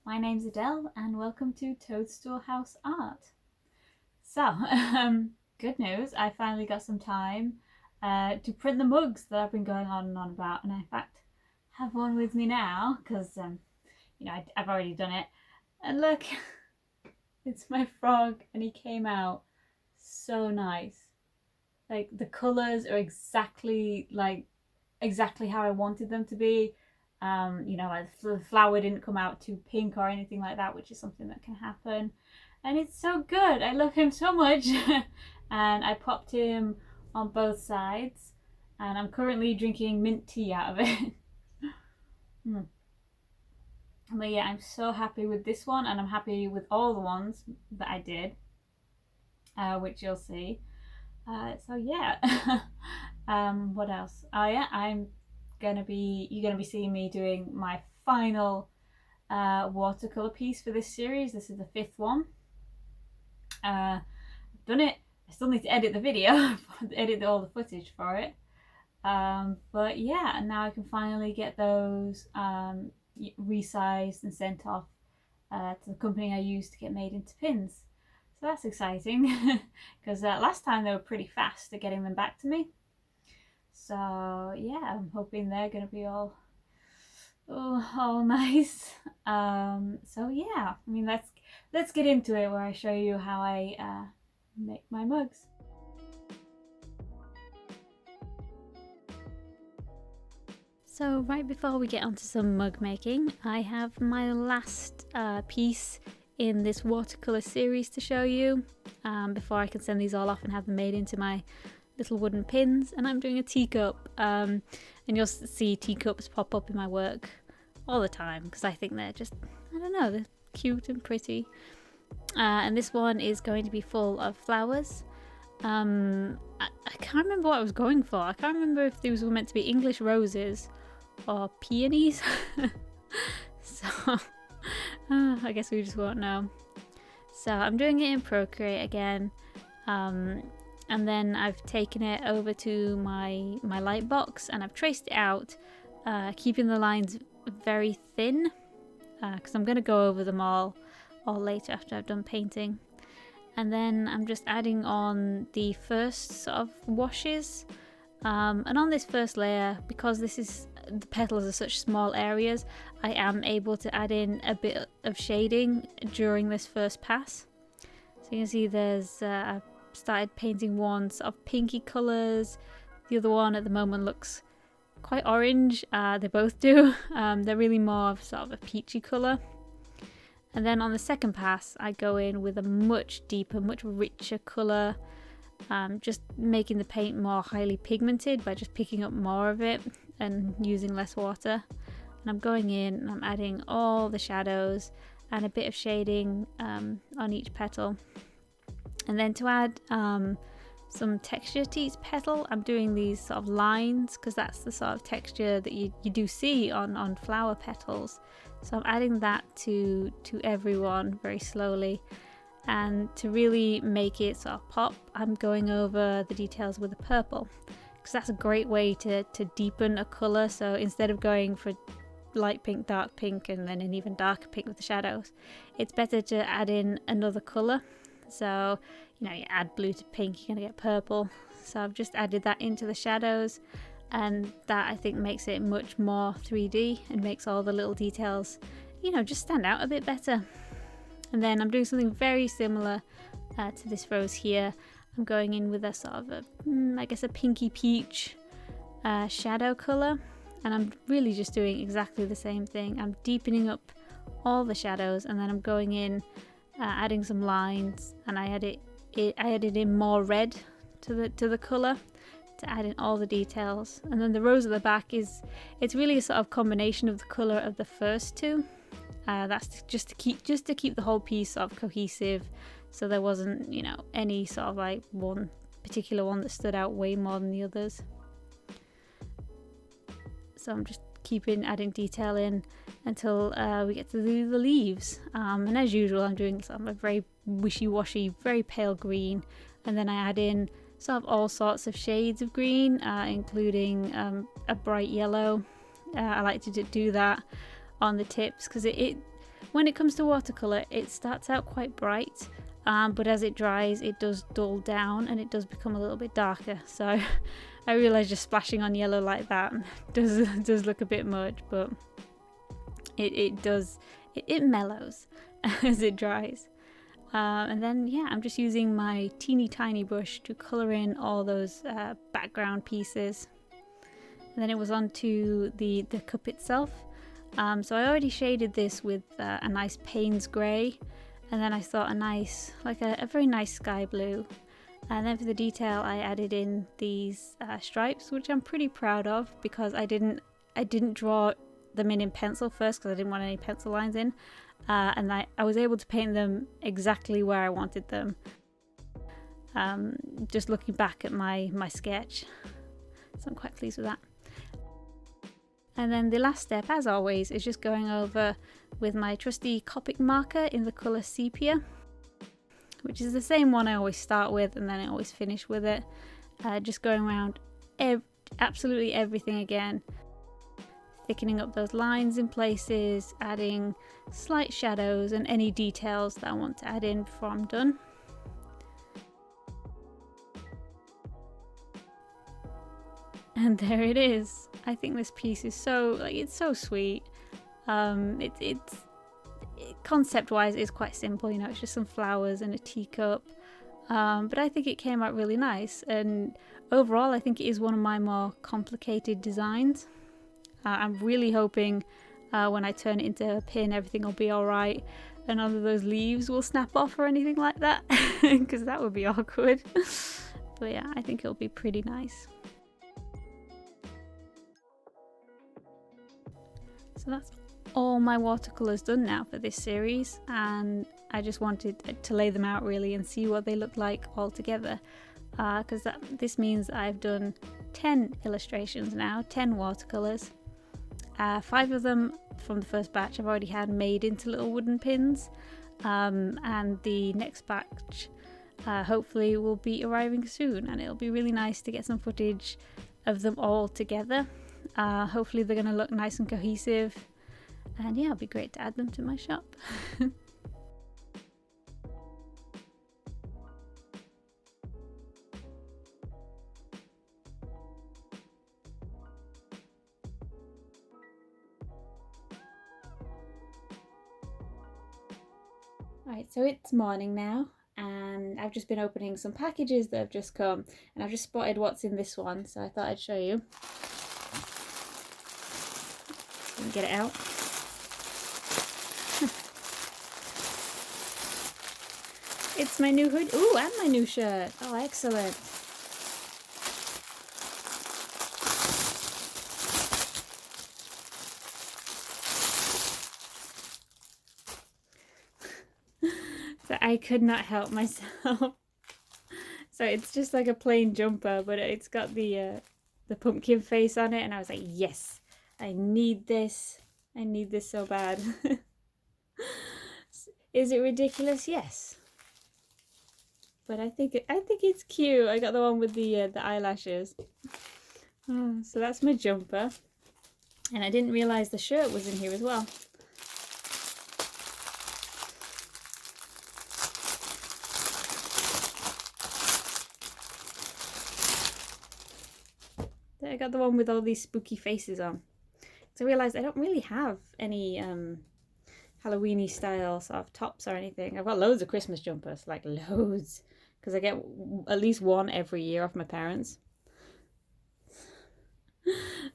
my name's Adele and welcome to Toadstool House Art. So, good news, I finally got some time to print the mugs that I've been going on and on about, and I in fact have one with me now because, I've already done it. And look, it's my frog and he came out so nice. Like, the colours are exactly how I wanted them to be. The flower didn't come out too pink or anything like that, which is something that can happen. And it's so good. I love him so much. And I popped him on both sides. And I'm currently drinking mint tea out of it. But yeah, I'm so happy with this one. And I'm happy with all the ones that I did. Which you'll see. So yeah. What else? Oh yeah, you're gonna be seeing me doing my final watercolor piece for this series. This is the 5th one. I've done it. I still need to edit the video, edit all the footage for it. But yeah, and now I can finally get those resized and sent off to the company I used to get made into pins. So that's exciting because last time they were pretty fast at getting them back to me. So yeah, I'm hoping they're gonna be all nice. So yeah, I mean let's get into it where I show you how I make my mugs. So right before we get onto some mug making, I have my last piece in this watercolor series to show you before I can send these all off and have them made into my little wooden pins. And I'm doing a teacup, and you'll see teacups pop up in my work all the time because I think they're just, I don't know, they're cute and pretty. And this one is going to be full of flowers. I can't remember what I was going for. I can't remember if these were meant to be English roses or peonies. So I guess we just won't know. So I'm doing it in Procreate again, and then I've taken it over to my light box and I've traced it out, keeping the lines very thin because I'm going to go over them all later after I've done painting. And then I'm just adding on the first sort of washes, and on this first layer, because the petals are such small areas, I am able to add in a bit of shading during this first pass. So you can see I've started painting one sort of pinky colours. The other one at the moment looks quite orange. They both do. They're really more of sort of a peachy colour. And then on the second pass, I go in with a much deeper, much richer colour, just making the paint more highly pigmented by just picking up more of it and using less water. And I'm going in and I'm adding all the shadows and a bit of shading on each petal. And then to add some texture to each petal, I'm doing these sort of lines because that's the sort of texture that you do see on flower petals. So I'm adding that to everyone very slowly. And to really make it sort of pop, I'm going over the details with a purple because that's a great way to deepen a colour. So instead of going for light pink, dark pink, and then an even darker pink with the shadows, it's better to add in another colour. So, you add blue to pink, you're going to get purple. So I've just added that into the shadows, and that I think makes it much more 3D and makes all the little details, just stand out a bit better. And then I'm doing something very similar to this rose here. I'm going in with a sort of a pinky peach shadow colour, and I'm really just doing exactly the same thing. I'm deepening up all the shadows, and then I'm going in adding some lines, and I added in more red to the colour to add in all the details. And then the rose at the back it's really a sort of combination of the colour of the first two. That's just to keep the whole piece sort of cohesive, so there wasn't any sort of like one particular one that stood out way more than the others. So I'm just adding detail in until we get to the leaves, and as usual I'm doing sort of a very wishy-washy, very pale green, and then I add in sort of all sorts of shades of green, including a bright yellow. I like to do that on the tips because it when it comes to watercolour, it starts out quite bright, but as it dries it does dull down and it does become a little bit darker. So I realise just splashing on yellow like that does look a bit much, but it mellows as it dries. And then yeah, I'm just using my teeny tiny brush to colour in all those background pieces. And then it was on to the cup itself. So I already shaded this with a nice Payne's grey, and then I thought a very nice sky blue. And then for the detail I added in these stripes, which I'm pretty proud of because I didn't draw them in pencil first because I didn't want any pencil lines in. And I was able to paint them exactly where I wanted them, just looking back at my sketch. So I'm quite pleased with that. And then the last step, as always, is just going over with my trusty Copic marker in the colour Sepia, which is the same one I always start with and then I always finish with it. Just going around absolutely everything again, thickening up those lines in places, adding slight shadows and any details that I want to add in before I'm done. And there it is. I think this piece is it's so sweet. Concept-wise it's quite simple, you know, it's just some flowers and a teacup. But I think it came out really nice, and overall I think it is one of my more complicated designs. I'm really hoping when I turn it into a pin everything will be alright and none of those leaves will snap off or anything like that, because that would be awkward. But yeah, I think it'll be pretty nice. So that's all my watercolours done now for this series, and I just wanted to lay them out really and see what they look like all together, because this means I've done 10 illustrations now, 10 watercolours. 5 of them from the first batch I've already had made into little wooden pins, and the next batch hopefully will be arriving soon, and it'll be really nice to get some footage of them all together. Hopefully they're going to look nice and cohesive, and yeah, it'll be great to add them to my shop. Right, so it's morning now, and I've just been opening some packages that have just come, and I've just spotted what's in this one, so I thought I'd show you. Let me get it out. It's my new hood. Ooh, and my new shirt. Oh, excellent. So I could not help myself. So it's just like a plain jumper, but it's got the pumpkin face on it, and I was like, yes, I need this. I need this so bad. Is it ridiculous? Yes. But I think it's cute. I got the one with the eyelashes. Oh, so that's my jumper, and I didn't realise the shirt was in here as well. I got the one with all these spooky faces on. So I realised I don't really have any Halloween-y style sort of tops or anything. I've got loads of Christmas jumpers, like loads, because I get at least one every year off my parents.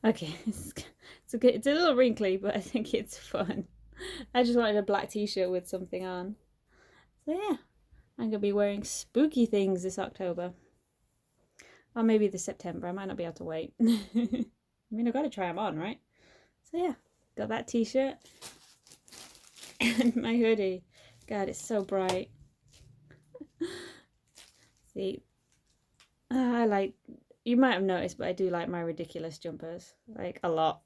Okay, it's a little wrinkly, but I think it's fun. I just wanted a black t-shirt with something on. So yeah, I'm going to be wearing spooky things this October. Or maybe this September. I might not be able to wait. I mean, I've got to try them on, right? So yeah, got that t-shirt. And my hoodie. God, it's so bright. See, you might have noticed, but I do like my ridiculous jumpers, like a lot.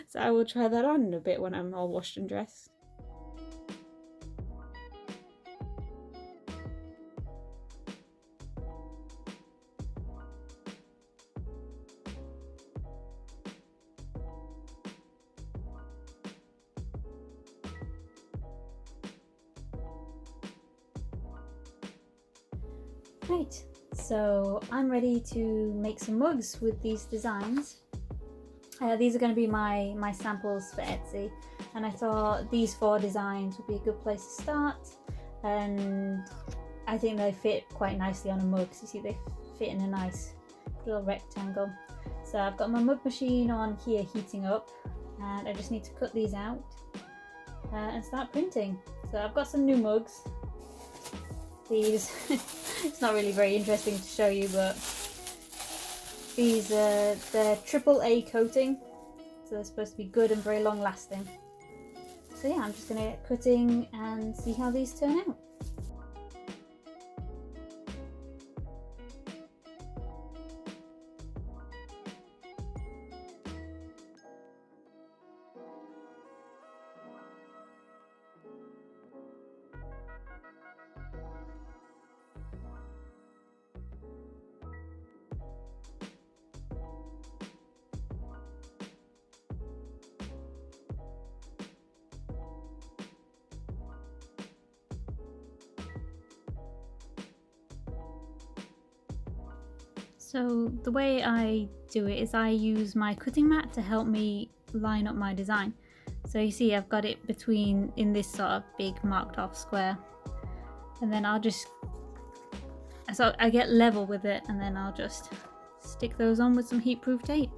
So I will try that on in a bit when I'm all washed and dressed. Right, so I'm ready to make some mugs with these designs. These are going to be my samples for Etsy, and I thought these 4 designs would be a good place to start, and I think they fit quite nicely on a mug, because you see they fit in a nice little rectangle. So I've got my mug machine on here heating up, and I just need to cut these out and start printing. So I've got some new mugs. These, it's not really very interesting to show you, but these are they're AAA coating, so they're supposed to be good and very long lasting. So yeah, I'm just going to get cutting and see how these turn out. So the way I do it is I use my cutting mat to help me line up my design. So you see I've got it between in this sort of big marked off square, and then so I get level with it, and then I'll just stick those on with some heat-proof tape.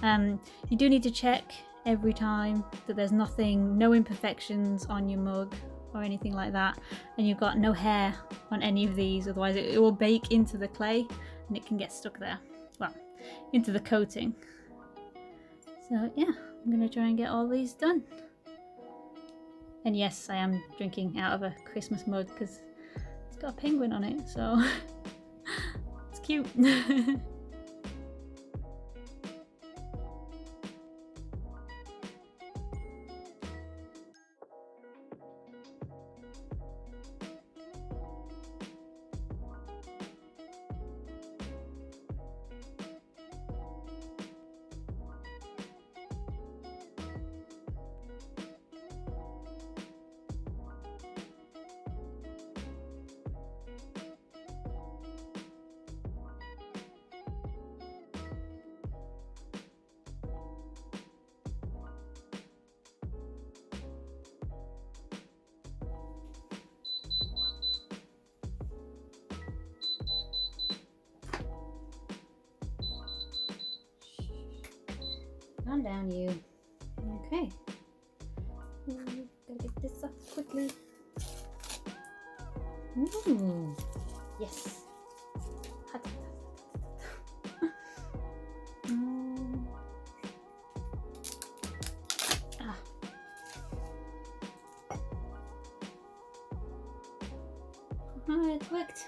You do need to check every time that there's no imperfections on your mug or anything like that, and you've got no hair on any of these, otherwise it will bake into the clay and it can get stuck there, well, into the coating. So yeah, I'm gonna try and get all these done. And yes, I am drinking out of a Christmas mug because it's got a penguin on it, so it's cute. Calm down, you. Okay. Gotta get this up quickly. Ooh, yes. It worked.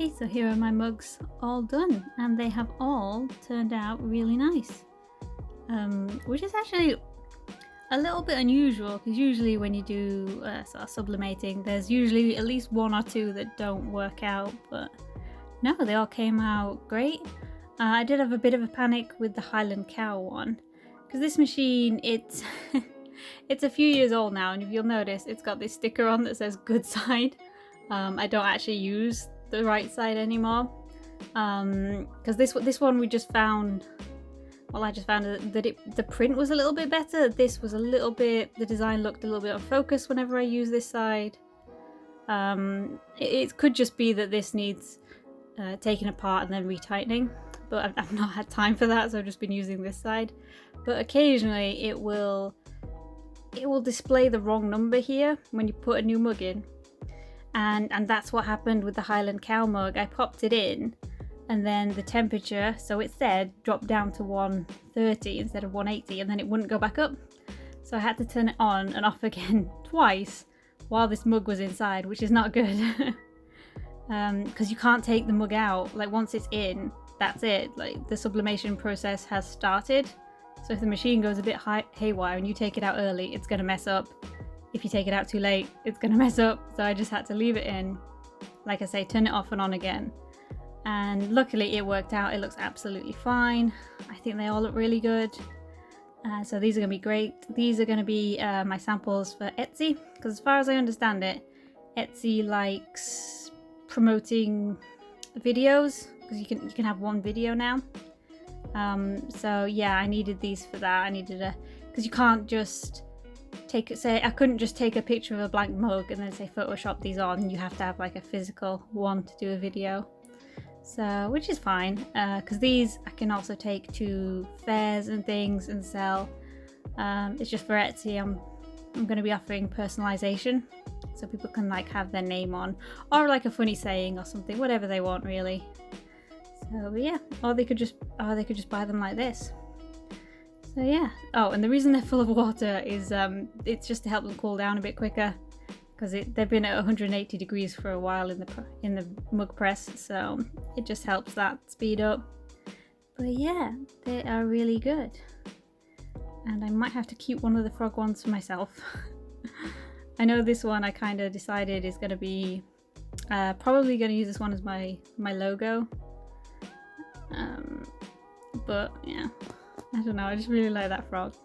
Okay, so here are my mugs all done, and they have all turned out really nice, which is actually a little bit unusual, because usually when you do sort of sublimating, there's usually at least one or two that don't work out, but no, they all came out great. I did have a bit of a panic with the Highland Cow one, because this machine, it's it's a few years old now, and if you'll notice, it's got this sticker on that says good side. I don't actually use the right side anymore, because this one we just found. Well, I just found that the print was a little bit better. This was a little bit, the design looked a little bit unfocused whenever I use this side. It could just be that this needs taking apart and then retightening, but I've not had time for that, so I've just been using this side. But occasionally it will display the wrong number here when you put a new mug in, and that's what happened with the Highland Cow mug. I popped it in, and then the temperature, so it said, dropped down to 130 instead of 180, and then it wouldn't go back up. So I had to turn it on and off again twice while this mug was inside, which is not good. Because you can't take the mug out. Like, once it's in, that's it. Like, the sublimation process has started. So if the machine goes a bit haywire and you take it out early, it's going to mess up. If you take it out too late, it's going to mess up. So I just had to leave it in. Like I say, turn it off and on again. And luckily it worked out. It looks absolutely fine. I think they all look really good. So these are going to be great. These are going to be my samples for Etsy, because as far as I understand it, Etsy likes promoting videos, because you can have one video now. So yeah, I needed these for that. I needed because you can't just I couldn't just take a picture of a blank mug and then say Photoshop these on. You have to have like a physical one to do a video. So, which is fine, because these I can also take to fairs and things and sell. It's just for Etsy, I'm going to be offering personalization, so people can like have their name on, or like a funny saying or something, whatever they want really. So yeah, or they could just buy them like this. So yeah. Oh, and the reason they're full of water is it's just to help them cool down a bit quicker, because they've been at 180 degrees for a while in the mug press, so it just helps that speed up. But yeah, they are really good, and I might have to keep one of the frog ones for myself. I know this one I kind of decided is going to be probably going to use this one as my logo, but yeah, I don't know, I just really like that frog.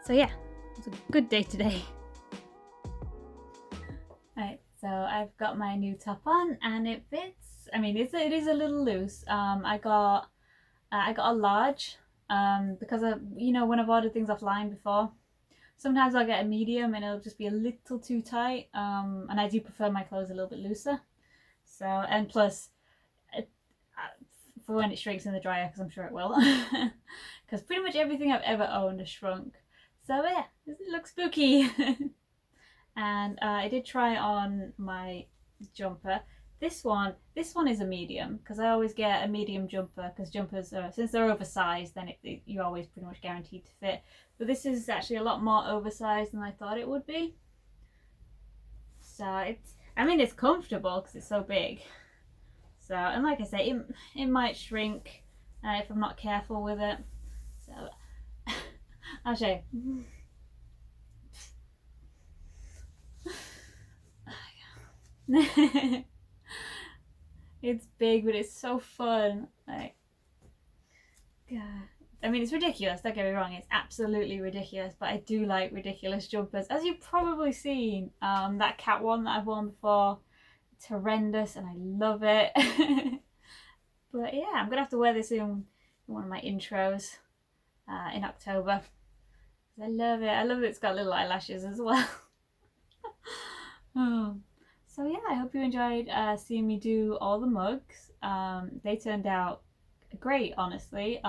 So yeah, it's a good day today. Right, so I've got my new top on and it fits. I mean, it is a little loose. I got a large because when I've ordered things offline before, sometimes I'll get a medium and it'll just be a little too tight. And I do prefer my clothes a little bit looser. So, and plus, for when it shrinks in the dryer, because I'm sure it will, because pretty much everything I've ever owned has shrunk. So yeah, it looks spooky. And I did try on my jumper. This one is a medium, because I always get a medium jumper, because jumpers are, since they're oversized, then you're always pretty much guaranteed to fit. But this is actually a lot more oversized than I thought it would be. So it's comfortable because it's so big. So, and like I say, it might shrink if I'm not careful with it. So I'll show you. It's big, but it's so fun. Like, God. I mean, it's ridiculous, don't get me wrong, it's absolutely ridiculous, but I do like ridiculous jumpers. As you've probably seen, that cat one that I've worn before, it's horrendous and I love it. But yeah, I'm gonna have to wear this in one of my intros in October. I love it. I love that it's got little eyelashes as well. Oh. So yeah, I hope you enjoyed seeing me do all the mugs. They turned out great, honestly.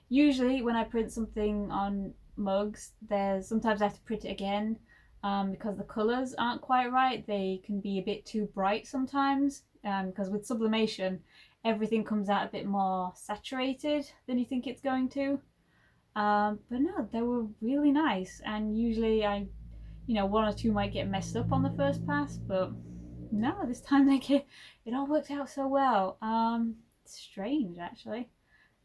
Usually when I print something on mugs, sometimes I have to print it again because the colours aren't quite right. They can be a bit too bright sometimes, because with sublimation, everything comes out a bit more saturated than you think it's going to. But no, they were really nice, and usually one or two might get messed up on the first pass, but no, this time it all worked out so well. It's strange actually,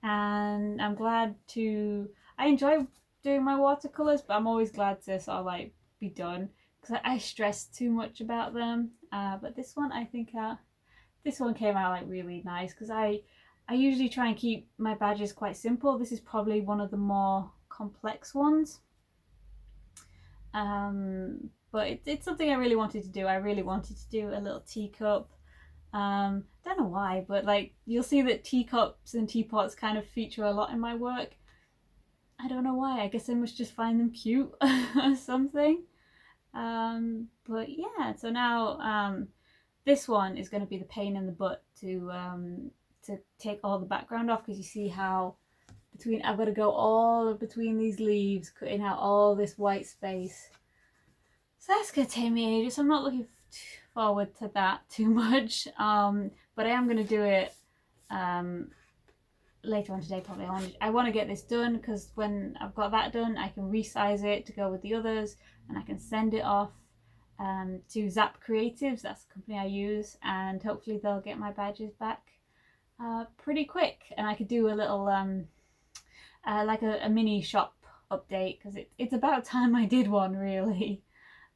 and I'm glad to. I enjoy doing my watercolors, but I'm always glad to sort of like be done because I stress too much about them. But this one, I think, this one came out like really nice because I usually try and keep my badges quite simple. This is probably one of the more complex ones. But it's something I really wanted to do. I really wanted to do a little teacup. Don't know why, but like you'll see that teacups and teapots kind of feature a lot in my work. I don't know why. I guess I must just find them cute or something. But yeah, so now this one is going to be the pain in the butt to take all the background off, because you see how I've got to go all between these leaves, cutting out all this white space. So that's going to take me ages. I'm not looking forward to that too much. But I am going to do it later on today probably. I want to get this done, because when I've got that done I can resize it to go with the others, and I can send it off to Zap Creatives. That's the company I use, and hopefully they'll get my badges back pretty quick, and I could do a little like a mini shop update, because it's about time I did one really.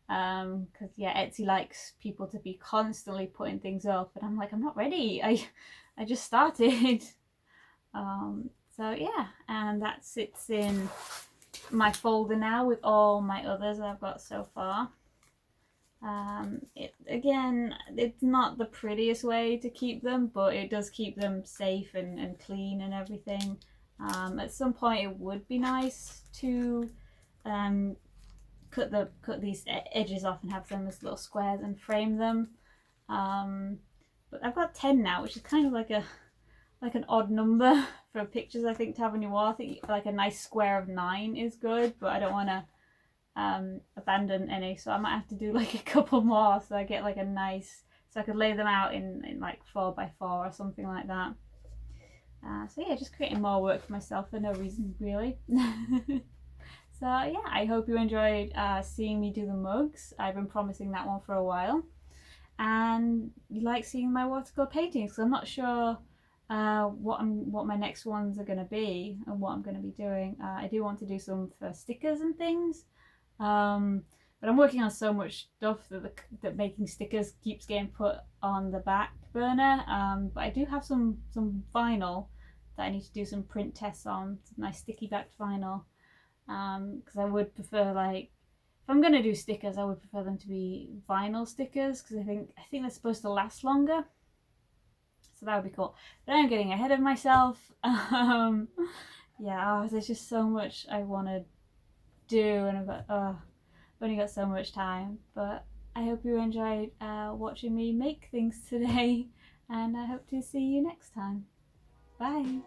Because yeah, Etsy likes people to be constantly putting things up, and I'm like, I'm not ready. I just started. So yeah, and that sits in my folder now with all my others I've got so far. Again, it's not the prettiest way to keep them, but it does keep them safe and clean and everything. At some point it would be nice to cut these edges off and have them as little squares and frame them. But I've got 10 now, which is kind of like an odd number for pictures, I think, to have on your wall. I think like a nice square of 9 is good, but I don't want to abandon any, so I might have to do like a couple more so I get like a nice, so I could lay them out in like 4x4 or something like that. So yeah, just creating more work for myself for no reason really. So yeah, I hope you enjoyed seeing me do the mugs. I've been promising that one for a while, and you like seeing my watercolor paintings, so I'm not sure what my next ones are going to be and what I'm going to be doing. I do want to do some for stickers and things, but I'm working on so much stuff that making stickers keeps getting put on the back burner. But I do have some vinyl that I need to do some print tests on, some nice sticky backed vinyl, because I would prefer, like, if I'm going to do stickers, I would prefer them to be vinyl stickers, because I think they're supposed to last longer. So that would be cool. But I'm getting ahead of myself. Yeah, there's just so much I want to do, and I've only got so much time. But I hope you enjoyed watching me make things today, and I hope to see you next time. Bye.